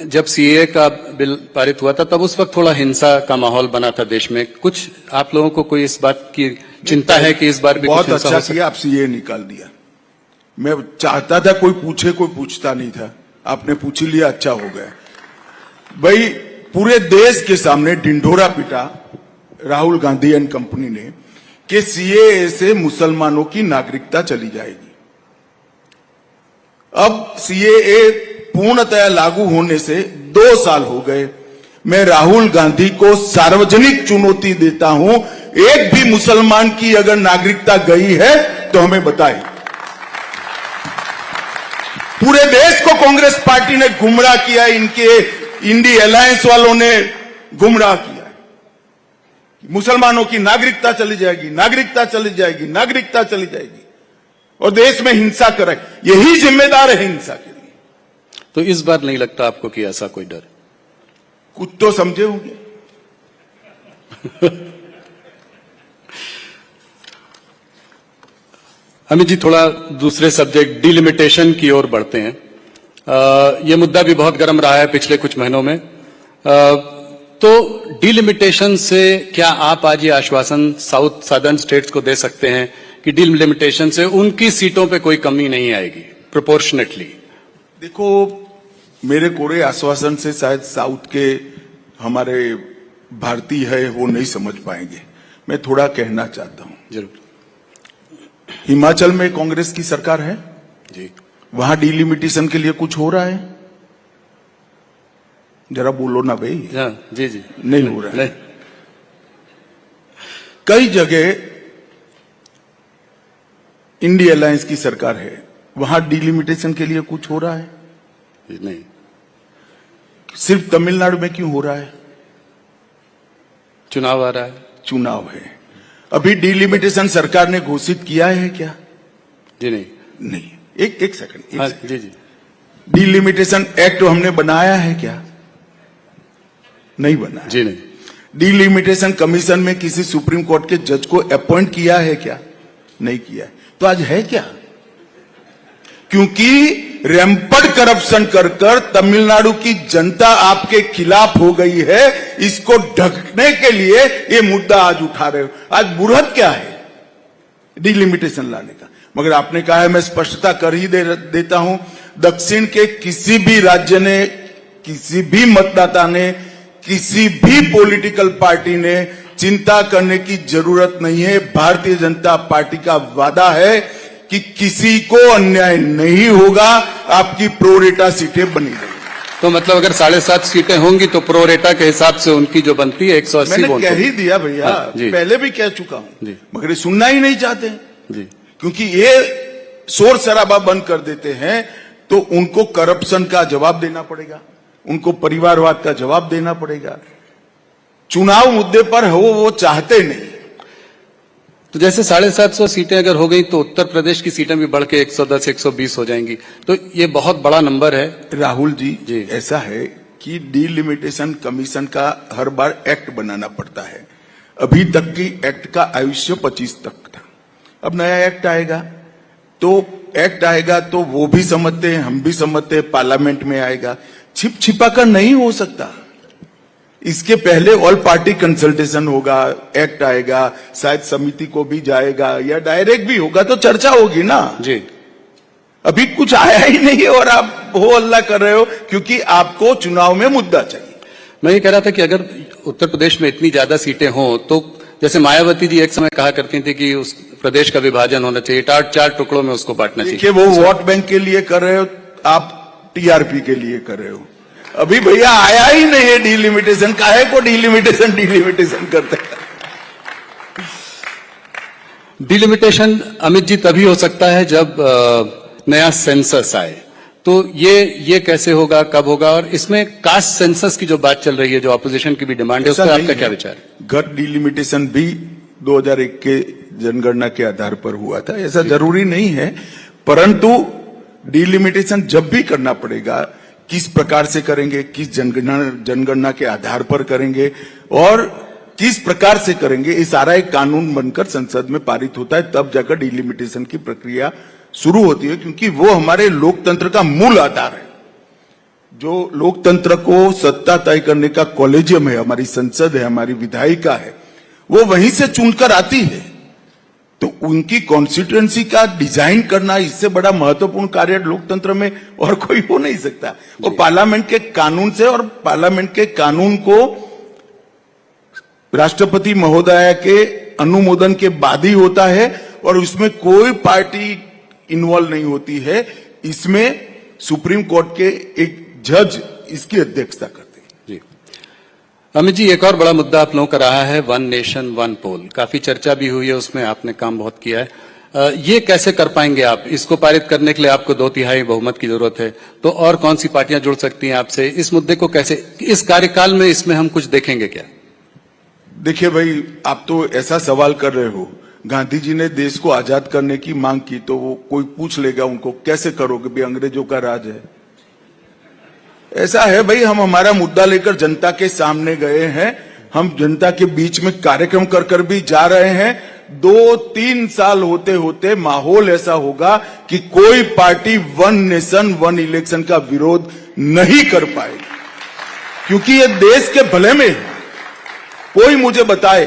जब सीए का बिल पारित हुआ था तब उस वक्त थोड़ा हिंसा का माहौल बना था देश में। कुछ आप लोगों को कोई इस बात की चिंता है कि इस बार भी बहुत अच्छा किया आप सीए निकाल दिया। मैं चाहता था कोई पूछे, कोई पूछता नहीं था, आपने पूछ लिया, अच्छा हो गया। भाई पूरे देश के सामने ढिंढोरा पिटा राहुल गांधी एंड कंपनी ने कि सीएए से मुसलमानों की नागरिकता चली जाएगी। अब सीएए पूर्णतया लागू होने से 2 साल हो गए। मैं राहुल गांधी को सार्वजनिक चुनौती देता हूं, एक भी मुसलमान की अगर नागरिकता गई है तो हमें बताएं। पूरे देश को कांग्रेस पार्टी ने गुमराह किया, इनके इंडी अलायंस वालों ने गुमराह किया। मुसलमानों की नागरिकता चली जाएगी, नागरिकता चली जाएगी, नागरिकता चली जाएगी, और देश में हिंसा करे। यही जिम्मेदार है हिंसा के लिए। तो इस बार नहीं लगता आपको कि ऐसा कोई डर? कुछ तो समझे होंगे। अमित जी, थोड़ा दूसरे सब्जेक्ट डिलिमिटेशन की ओर बढ़ते हैं। यह मुद्दा भी बहुत गर्म रहा है पिछले कुछ महीनों में। तो डिलिमिटेशन से क्या आप आज ये आश्वासन साउथ सदर्न स्टेट्स को दे सकते हैं कि डिलिमिटेशन से उनकी सीटों पे कोई कमी नहीं आएगी प्रोपोर्शनेटली? देखो, मेरे कोरे आश्वासन से शायद साउथ के हमारे भारतीय है वो नहीं समझ पाएंगे। मैं थोड़ा कहना चाहता हूं। जरूर। हिमाचल में कांग्रेस की सरकार है जी, वहां डिलिमिटेशन के लिए कुछ हो रहा है? जरा बोलो ना भाई। जी जी, नहीं हो रहा है। नहीं। कई जगह इंडी अलायंस की सरकार है, वहां डिलिमिटेशन के लिए कुछ हो रहा है? नहीं। सिर्फ तमिलनाडु में क्यों हो रहा है? चुनाव आ रहा है। चुनाव है। अभी डिलिमिटेशन सरकार ने घोषित किया है क्या? जी नहीं। नहीं। एक सेकंड। जी जी। डिलिमिटेशन एक्ट हमने बनाया है क्या? नहीं बनाया। जी नहीं। डिलिमिटेशन कमीशन में किसी सुप्रीम कोर्ट के जज को अपॉइंट किया है क्या? नहीं किया है। तो आज है क्या? क्योंकि रैंपड करप्शन कर कर तमिलनाडु की जनता आपके खिलाफ हो गई है, इसको ढकने के लिए ये मुद्दा आज उठा रहे हो। आज बुरहत क्या है डिलिमिटेशन लाने का? मगर आपने कहा है, मैं स्पष्टता कर ही देता हूं, दक्षिण के किसी भी राज्य ने, किसी भी मतदाता ने, किसी भी पॉलिटिकल पार्टी ने चिंता करने की जरूरत नहीं है। भारतीय जनता पार्टी का वादा है कि किसी को अन्याय नहीं होगा, आपकी प्रोरेटा सीटें बनी रहेंगी। तो मतलब अगर 7.5 सीटें होंगी तो प्रोरेटा के हिसाब से उनकी जो बनती है 180 मैंने कह ही दिया भैया। पहले भी कह चुका हूं, मगर ये सुनना ही नहीं चाहते जी। क्योंकि ये शोर शराबा बंद कर देते हैं तो उनको करप्शन का जवाब देना पड़ेगा, उनको परिवारवाद का जवाब देना पड़ेगा। चुनाव मुद्दे पर वो चाहते नहीं। तो जैसे 750 सीटें अगर हो गई तो उत्तर प्रदेश की सीटें भी बढ़ के 110 120 हो जाएंगी, तो ये बहुत बड़ा नंबर है। राहुल जी, ऐसा है कि डिलिमिटेशन कमीशन का हर बार एक्ट बनाना पड़ता है। अभी तक की एक्ट का आयुष्य 25 तक था। अब नया एक्ट आएगा तो वो भी समझते हैं, हम भी समझते हैं, पार्लियामेंट में आएगा। छिप छिपा कर नहीं हो सकता। इसके पहले ऑल पार्टी कंसल्टेशन होगा, एक्ट आएगा, शायद समिति को भी जाएगा या डायरेक्ट भी होगा, तो चर्चा होगी ना जी। अभी कुछ आया ही नहीं है और आप हो अल्लाह कर रहे हो क्योंकि आपको चुनाव में मुद्दा चाहिए। मैं ये कह रहा था कि अगर उत्तर प्रदेश में इतनी ज्यादा सीटें हों तो जैसे मायावती जी एक समय कहा करती थी कि उस प्रदेश का विभाजन होना चाहिए, 4 टुकड़ों में उसको बांटना चाहिए। वो वोट बैंक के लिए कर रहे हो, आप टीआरपी के लिए कर रहे हो। अभी भैया आया ही नहीं है डिलिमिटेशन, काहे को डिलिमिटेशन करते हैं। डिलिमिटेशन अमित जी तभी हो सकता है जब नया सेंसस आए। तो ये कैसे होगा, कब होगा? और इसमें कास्ट सेंसस की जो बात चल रही है, जो ऑपोजिशन की भी डिमांड है, उस पर आपका क्या विचार है? गट डिलिमिटेशन भी 2001 के जनगणना के आधार पर हुआ था। ऐसा जरूरी नहीं है, परंतु डिलिमिटेशन जब भी करना पड़ेगा, किस प्रकार से करेंगे, किस जनगणना के आधार पर करेंगे और किस प्रकार से करेंगे, ये सारा एक कानून बनकर संसद में पारित होता है, तब जाकर डिलिमिटेशन की प्रक्रिया शुरू होती है, क्योंकि वो हमारे लोकतंत्र का मूल आधार है। जो लोकतंत्र को सत्ता तय करने का कॉलेजियम है, हमारी संसद है, हमारी विधायिका है, वो वहीं से चुनकर आती है। तो उनकी कॉन्स्टिट्यूएंसी का डिजाइन करना इससे बड़ा महत्वपूर्ण कार्य लोकतंत्र में और कोई हो नहीं सकता। वो पार्लियामेंट के कानून से, और पार्लियामेंट के कानून को राष्ट्रपति महोदय के अनुमोदन के बाद ही होता है, और उसमें कोई पार्टी इन्वॉल्व नहीं होती है। इसमें सुप्रीम कोर्ट के एक जज इसकी अध्यक्षता करते हैं। जी अमित जी, एक और बड़ा मुद्दा आप लोगों का रहा है वन नेशन वन पोल। काफी चर्चा भी हुई है, उसमें आपने काम बहुत किया है। ये कैसे कर पाएंगे आप? इसको पारित करने के लिए आपको 2/3 बहुमत की जरूरत है, तो और कौन सी पार्टियां जुड़ सकती हैं आपसे? इस मुद्दे को कैसे, इस कार्यकाल में इसमें हम कुछ देखेंगे क्या? देखिए भाई, आप तो ऐसा सवाल कर रहे हो, गांधी जी ने देश को आजाद करने की मांग की, तो वो कोई पूछ लेगा उनको कैसे करोगे भाई, अंग्रेजों का राज है। ऐसा है भाई, हम हमारा मुद्दा लेकर जनता के सामने गए हैं, हम जनता के बीच में कार्यक्रम कर कर भी जा रहे हैं। 2-3 साल होते होते माहौल ऐसा होगा कि कोई party one nation one election का विरोध नहीं कर पाएगी, क्योंकि ये देश के भले में है। कोई मुझे बताए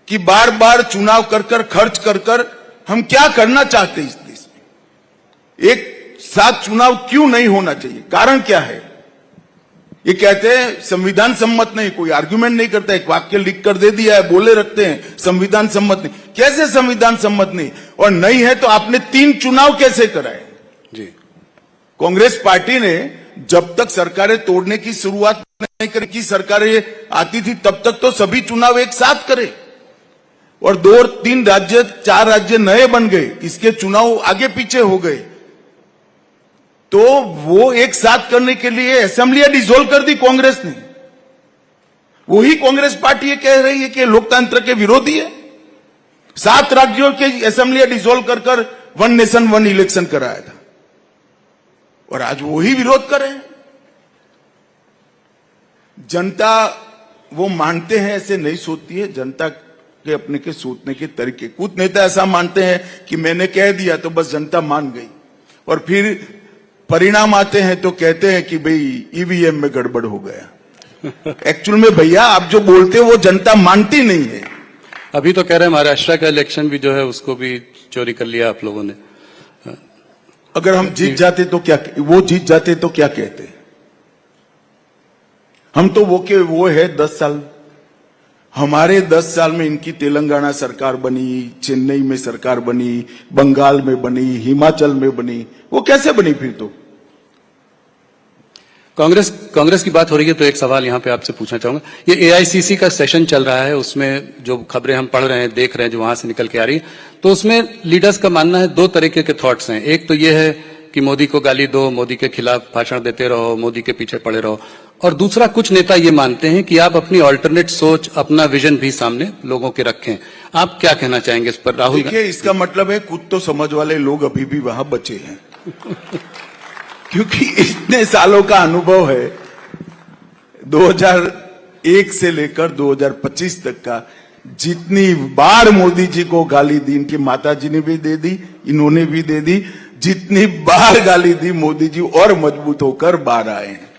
कि बार बार चुनाव कर कर, खर्च कर कर हम क्या करना चाहते हैं इस देश में? एक साथ चुनाव क्यों नहीं होना चाहिए? कारण क्या है? ये कहते हैं संविधान सम्मत नहीं, कोई आर्गुमेंट नहीं करता, एक वाक्य लिख कर दे दिया है, बोले रखते हैं संविधान सम्मत नहीं। कैसे संविधान सम्मत नहीं? और नहीं है तो आपने 3 चुनाव कैसे कराए? जी, कांग्रेस पार्टी ने जब तक सरकारें तोड़ने की शुरुआत नहीं करी, की सरकारें आती थी, तब तक तो सभी चुनाव एक साथ करे, और 2-3 राज्य 4 राज्य नए बन गए, इसके चुनाव आगे पीछे हो गए। तो वो एक साथ करने के लिए असेंबलियां डिसॉल्व कर दी कांग्रेस ने। वही कांग्रेस पार्टी ये कह रही है कि लोकतंत्र के विरोधी है। 7 राज्यों के असेंबलियां डिसॉल्व कर कर वन नेशन वन इलेक्शन कराया था, और आज वही विरोध कर रहे हैं। जनता वो मानते हैं, ऐसे नहीं सोचती है। जनता के अपने के सोचने के तरीके, कुछ नेता ऐसा मानते हैं कि मैंने कह दिया तो बस जनता मान गई, और फिर परिणाम आते हैं तो कहते हैं कि भाई ईवीएम में गड़बड़ हो गया। एक्चुअल में भैया आप जो बोलते हो वो जनता मानती नहीं है। अभी तो कह रहे हैं महाराष्ट्र का इलेक्शन भी जो है उसको भी चोरी कर लिया आप लोगों ने। अगर हम जीत जाते तो क्या, वो जीत जाते तो क्या कहते? हम तो वो है 10 साल, हमारे 10 साल में इनकी तेलंगाना सरकार बनी, चेन्नई में सरकार बनी, बंगाल में बनी, हिमाचल में बनी। वो कैसे बनी फिर? तो कांग्रेस की बात हो रही है तो एक सवाल यहां पे आपसे पूछना चाहूंगा। ये एआईसीसी का सेशन चल रहा है, उसमें जो खबरें हम पढ़ रहे हैं, देख रहे हैं, जो वहां से निकल के आ रही है, तो उसमें लीडर्स का मानना है 2 तरीके के थॉट्स हैं। एक तो ये है कि मोदी को गाली दो, मोदी के खिलाफ भाषण देते रहो, मोदी के पीछे पड़े रहो, और दूसरा कुछ नेता ये मानते हैं कि आप अपनी ऑल्टरनेट सोच, अपना विजन भी सामने लोगों के रखें। आप क्या कहना चाहेंगे इस पर? राहुल, देखिए, इसका मतलब है कुछ तो समझ वाले लोग अभी भी वहां बचे हैं क्योंकि इतने सालों का अनुभव है, 2001 से लेकर 2025 तक का, जितनी बार मोदी जी को गाली दी, इनकी माता जी ने भी दे दी, इन्होंने भी दे दी, जितनी बार गाली दी मोदी जी और मजबूत होकर बाहर आए हैं।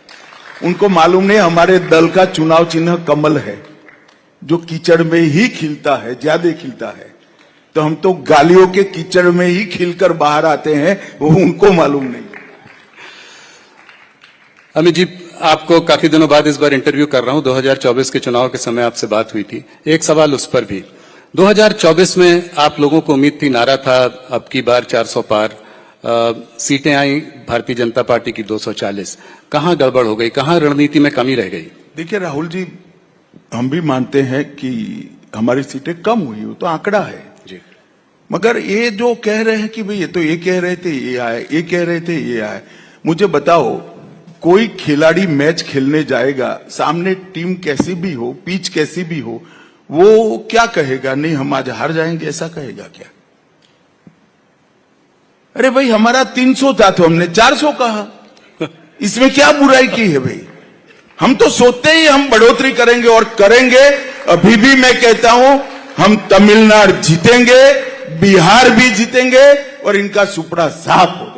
उनको मालूम नहीं हमारे दल का चुनाव चिन्ह कमल है, जो कीचड़ में ही खिलता है, ज्यादा खिलता है। तो हम तो गालियों के कीचड़ में ही खिलकर बाहर आते हैं, वो उनको मालूम नहीं। अमित जी, आपको काफी दिनों बाद इस बार इंटरव्यू कर रहा हूं। 2024 के चुनाव के समय आपसे बात हुई थी, एक सवाल उस पर भी। 2024 में आप लोगों को उम्मीद थी, नारा था अब की बार 400 पार, सीटें आई भारतीय जनता पार्टी की 240। कहां गड़बड़ हो गई? कहां रणनीति में कमी रह गई? देखिए राहुल जी, हम भी मानते हैं कि हमारी सीटें कम हुई, वो तो आंकड़ा है जी, मगर ये जो कह रहे हैं कि भाई ये तो ये कह रहे थे ये आए, ये कह रहे थे ये आए, मुझे बताओ, कोई खिलाड़ी मैच खेलने जाएगा, सामने टीम कैसी भी हो, पिच कैसी भी हो, वो क्या कहेगा? नहीं हम आज हार जाएंगे, ऐसा कहेगा क्या? अरे भाई हमारा 300 था तो हमने 400 कहा, इसमें क्या बुराई की है भाई? हम तो सोचते ही हम बढ़ोतरी करेंगे और करेंगे। अभी भी मैं कहता हूं हम तमिलनाडु जीतेंगे, बिहार भी जीतेंगे और इनका सुपड़ा साफ होगा।